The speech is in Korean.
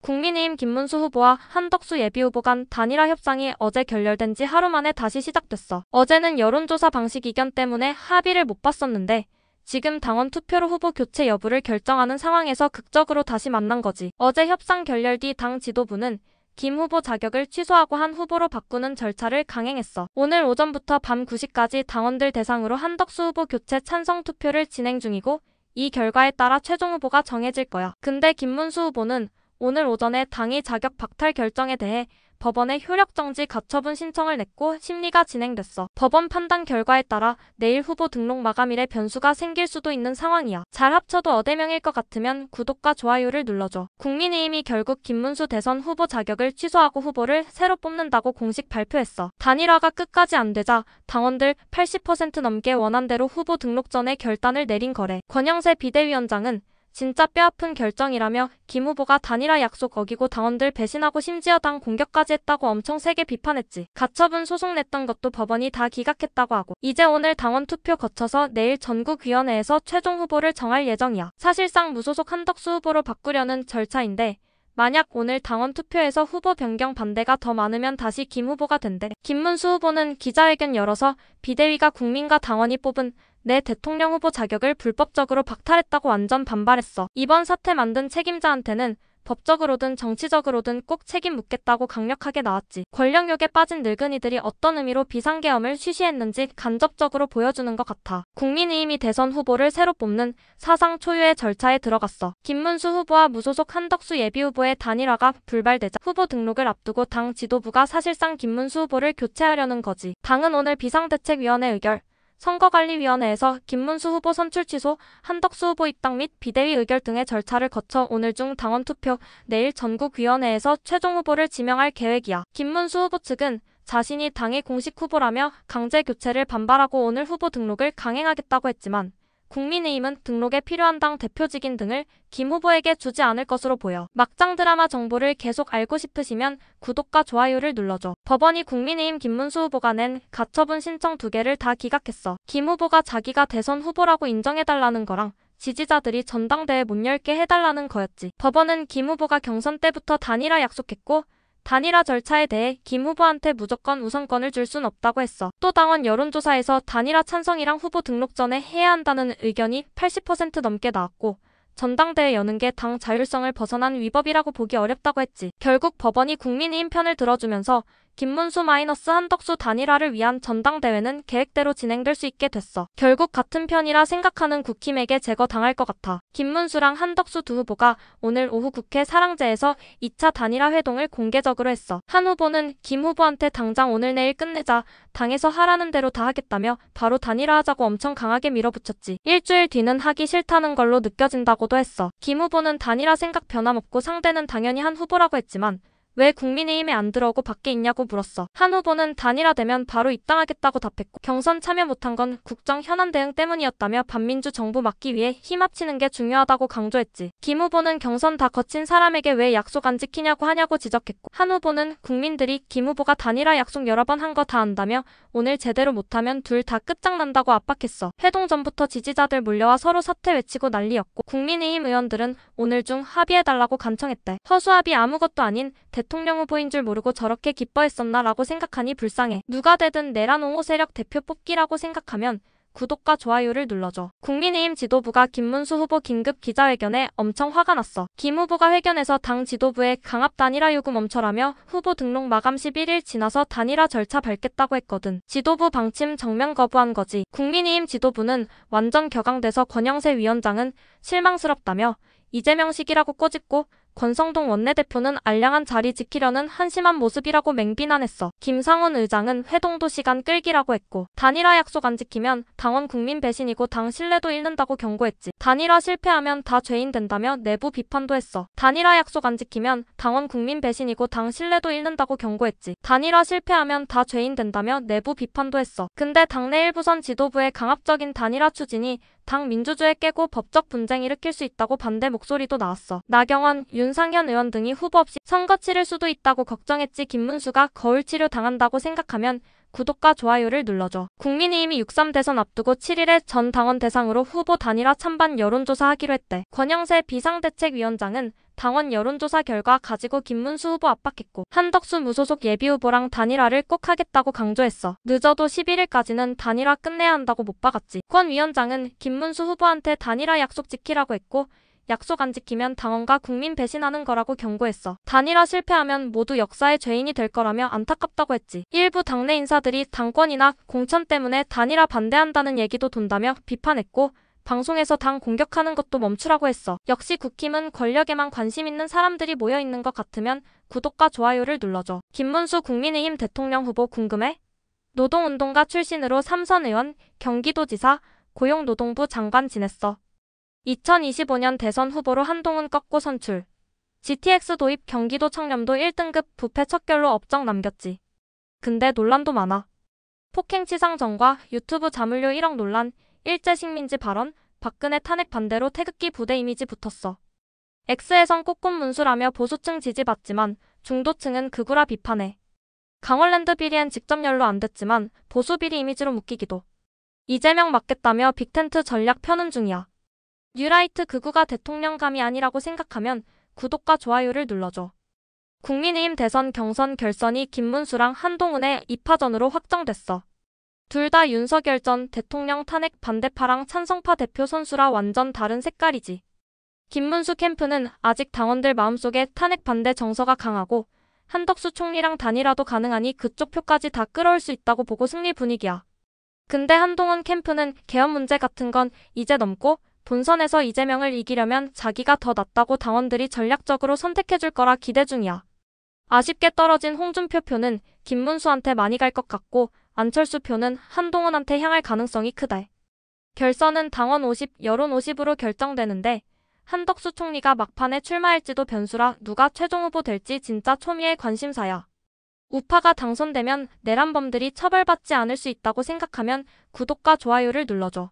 국민의힘 김문수 후보와 한덕수 예비후보 간 단일화 협상이 어제 결렬된 지 하루 만에 다시 시작됐어. 어제는 여론조사 방식 이견 때문에 합의를 못 봤었는데 지금 당원 투표로 후보 교체 여부를 결정하는 상황에서 극적으로 다시 만난 거지. 어제 협상 결렬 뒤 당 지도부는 김 후보 자격을 취소하고 한 후보로 바꾸는 절차를 강행했어. 오늘 오전부터 밤 9시까지 당원들 대상으로 한덕수 후보 교체 찬성 투표를 진행 중이고 이 결과에 따라 최종 후보가 정해질 거야. 근데 김문수 후보는 오늘 오전에 당이 자격 박탈 결정에 대해 법원에 효력정지 가처분 신청을 냈고 심리가 진행됐어. 법원 판단 결과에 따라 내일 후보 등록 마감일에 변수가 생길 수도 있는 상황이야. 잘 합쳐도 어대명일 것 같으면 구독과 좋아요를 눌러줘. 국민의힘이 결국 김문수 대선 후보 자격을 취소하고 후보를 새로 뽑는다고 공식 발표했어. 단일화가 끝까지 안 되자 당원들 80% 넘게 원한대로 후보 등록 전에 결단을 내린 거래. 권영세 비대위원장은 진짜 뼈아픈 결정이라며 김 후보가 단일화 약속 어기고 당원들 배신하고 심지어 당 공격까지 했다고 엄청 세게 비판했지. 가처분 소송 냈던 것도 법원이 다 기각했다고 하고 이제 오늘 당원 투표 거쳐서 내일 전국위원회에서 최종 후보를 정할 예정이야. 사실상 무소속 한덕수 후보로 바꾸려는 절차인데 만약 오늘 당원 투표에서 후보 변경 반대가 더 많으면 다시 김 후보가 된대. 김문수 후보는 기자회견 열어서 비대위가 국민과 당원이 뽑은 내 대통령 후보 자격을 불법적으로 박탈했다고 완전 반발했어. 이번 사태 만든 책임자한테는 법적으로든 정치적으로든 꼭 책임 묻겠다고 강력하게 나왔지. 권력욕에 빠진 늙은이들이 어떤 의미로 비상계엄을 쉬쉬했는지 간접적으로 보여주는 것 같아. 국민의힘이 대선 후보를 새로 뽑는 사상 초유의 절차에 들어갔어. 김문수 후보와 무소속 한덕수 예비후보의 단일화가 불발되자 후보 등록을 앞두고 당 지도부가 사실상 김문수 후보를 교체하려는 거지. 당은 오늘 비상대책위원회 의결, 선거관리위원회에서 김문수 후보 선출 취소, 한덕수 후보 입당 및 비대위 의결 등의 절차를 거쳐 오늘 중 당원 투표, 내일 전국위원회에서 최종 후보를 지명할 계획이야. 김문수 후보 측은 자신이 당의 공식 후보라며 강제 교체를 반발하고 오늘 후보 등록을 강행하겠다고 했지만 국민의힘은 등록에 필요한 당 대표직인 등을 김 후보에게 주지 않을 것으로 보여. 막장 드라마 정보를 계속 알고 싶으시면 구독과 좋아요를 눌러줘. 법원이 국민의힘 김문수 후보가 낸 가처분 신청 2개를 다 기각했어. 김 후보가 자기가 대선 후보라고 인정해달라는 거랑 지지자들이 전당대회 못 열게 해달라는 거였지. 법원은 김 후보가 경선 때부터 단일화 약속했고 단일화 절차에 대해 김 후보한테 무조건 우선권을 줄 순 없다고 했어. 또 당원 여론조사에서 단일화 찬성이랑 후보 등록 전에 해야 한다는 의견이 80% 넘게 나왔고 전당대회 여는 게 당 자율성을 벗어난 위법이라고 보기 어렵다고 했지. 결국 법원이 국민의힘 편을 들어주면서 김문수 한덕수 단일화를 위한 전당대회는 계획대로 진행될 수 있게 됐어. 결국 같은 편이라 생각하는 국힘에게 제거당할 것 같아. 김문수랑 한덕수 두 후보가 오늘 오후 국회 사랑제에서 2차 단일화 회동을 공개적으로 했어. 한 후보는 김 후보한테 당장 오늘 내일 끝내자, 당에서 하라는 대로 다 하겠다며 바로 단일화하자고 엄청 강하게 밀어붙였지. 일주일 뒤는 하기 싫다는 걸로 느껴진다고도 했어. 김 후보는 단일화 생각 변함없고 상대는 당연히 한 후보라고 했지만 왜 국민의힘에 안 들어오고 밖에 있냐고 물었어. 한 후보는 단일화되면 바로 입당하겠다고 답했고 경선 참여 못한 건 국정 현안 대응 때문이었다며 반민주 정부 막기 위해 힘 합치는 게 중요하다고 강조했지. 김 후보는 경선 다 거친 사람에게 왜 약속 안 지키냐고 하냐고 지적했고 한 후보는 국민들이 김 후보가 단일화 약속 여러 번 한 거 다 안다며 오늘 제대로 못하면 둘 다 끝장난다고 압박했어. 회동 전부터 지지자들 몰려와 서로 사퇴 외치고 난리였고 국민의힘 의원들은 오늘 중 합의해달라고 간청했대. 허수아비 아무것도 아닌 대통령 후보인 줄 모르고 저렇게 기뻐했었나 라고 생각하니 불쌍해. 누가 되든 내란 옹호 세력 대표 뽑기라고 생각하면 구독과 좋아요를 눌러줘. 국민의힘 지도부가 김문수 후보 긴급 기자회견에 엄청 화가 났어. 김 후보가 회견에서 당 지도부에 강압 단일화 요구 멈춰라며 후보 등록 마감 11일 지나서 단일화 절차 밟겠다고 했거든. 지도부 방침 정면 거부한 거지. 국민의힘 지도부는 완전 격앙돼서 권영세 위원장은 실망스럽다며 이재명식이라고 꼬집고 권성동 원내대표는 알량한 자리 지키려는 한심한 모습이라고 맹비난했어. 김상훈 의장은 회동도 시간 끌기라고 했고 단일화 약속 안 지키면 당원 국민 배신이고 당 신뢰도 잃는다고 경고했지. 단일화 실패하면 다 죄인 된다며 내부 비판도 했어. 단일화 약속 안 지키면 당원 국민 배신이고 당 신뢰도 잃는다고 경고했지. 단일화 실패하면 다 죄인 된다며 내부 비판도 했어. 근데 당내 일부선 지도부의 강압적인 단일화 추진이 당 민주주의 깨고 법적 분쟁 일으킬 수 있다고 반대 목소리도 나왔어. 나경원, 윤상현 의원 등이 후보 없이 선거 치를 수도 있다고 걱정했지. 김문수가 거울 치료 당한다고 생각하면 구독과 좋아요를 눌러줘. 국민의힘이 6.3 대선 앞두고 7일에 전 당원 대상으로 후보 단일화 찬반 여론조사 하기로 했대. 권영세 비상대책위원장은 당원 여론조사 결과 가지고 김문수 후보 압박했고 한덕수 무소속 예비후보랑 단일화를 꼭 하겠다고 강조했어. 늦어도 11일까지는 단일화 끝내야 한다고 못 박았지. 권 위원장은 김문수 후보한테 단일화 약속 지키라고 했고 약속 안 지키면 당원과 국민 배신하는 거라고 경고했어. 단일화 실패하면 모두 역사의 죄인이 될 거라며 안타깝다고 했지. 일부 당내 인사들이 당권이나 공천 때문에 단일화 반대한다는 얘기도 돈다며 비판했고 방송에서 당 공격하는 것도 멈추라고 했어. 역시 국힘은 권력에만 관심 있는 사람들이 모여있는 것 같으면 구독과 좋아요를 눌러줘. 김문수 국민의힘 대통령 후보 궁금해? 노동운동가 출신으로 3선 의원, 경기도지사, 고용노동부 장관 지냈어. 2025년 대선 후보로 한동훈 꺾고 선출. GTX 도입 경기도 청렴도 1등급 부패 척결로 업적 남겼지. 근데 논란도 많아. 폭행치상 전과 유튜브 자물쇠 1억 논란, 일제 식민지 발언, 박근혜 탄핵 반대로 태극기 부대 이미지 붙었어. X에선 꽃꽃 문수라며 보수층 지지받지만 중도층은 극우라 비판해. 강원랜드 비리엔 직접 연루 안 됐지만 보수 비리 이미지로 묶이기도. 이재명 맞겠다며 빅텐트 전략 펴는 중이야. 뉴라이트 극우가 대통령감이 아니라고 생각하면 구독과 좋아요를 눌러줘. 국민의힘 대선 경선 결선이 김문수랑 한동훈의 2파전으로 확정됐어. 둘 다 윤석열 전 대통령 탄핵 반대파랑 찬성파 대표 선수라 완전 다른 색깔이지. 김문수 캠프는 아직 당원들 마음속에 탄핵 반대 정서가 강하고 한덕수 총리랑 단일화도 가능하니 그쪽 표까지 다 끌어올 수 있다고 보고 승리 분위기야. 근데 한동훈 캠프는 개헌 문제 같은 건 이제 넘고 본선에서 이재명을 이기려면 자기가 더 낫다고 당원들이 전략적으로 선택해줄 거라 기대 중이야. 아쉽게 떨어진 홍준표 표는 김문수한테 많이 갈 것 같고 안철수 표는 한동훈한테 향할 가능성이 크다. 결선은 당원 50, 여론 50으로 결정되는데 한덕수 총리가 막판에 출마할지도 변수라 누가 최종 후보 될지 진짜 초미의 관심사야. 우파가 당선되면 내란범들이 처벌받지 않을 수 있다고 생각하면 구독과 좋아요를 눌러줘.